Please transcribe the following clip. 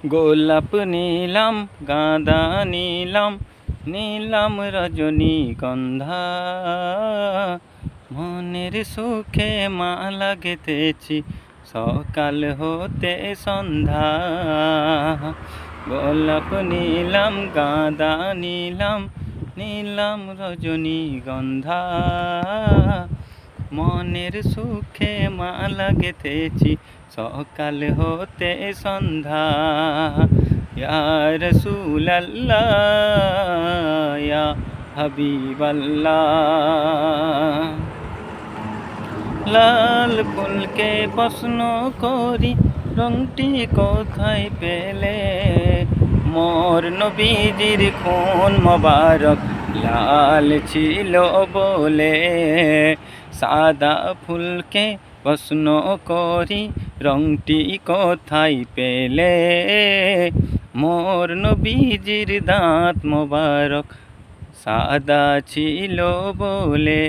গোলাপ নিলাম, গাঁদা নিলাম, নিলাম রজনীগন্ধা। মনের সুখে মালা গেঁথেছি সকাল হতে সন্ধ্যা। গোলাপ নিলাম, গাঁদা নিলাম, নিলাম রজনীগন্ধা। মনের সুখে মালা গেঁথেছি সকাল হতে সন্ধ্যা। ইয়া রাসূলাল্লাহ, ইয়া হাবিবাল্লাহ। লাল ফুলকে প্রশ্ন করি রংটি কোথায় পেলে? মোর নবীজির খুন মোবারক লাল ছিল বলে। সাদা ফুলকে প্রশ্ন করি রংটি কোথায় পেলে? মোর নবীজির দাঁত মোবারক সাদা ছিল বলে।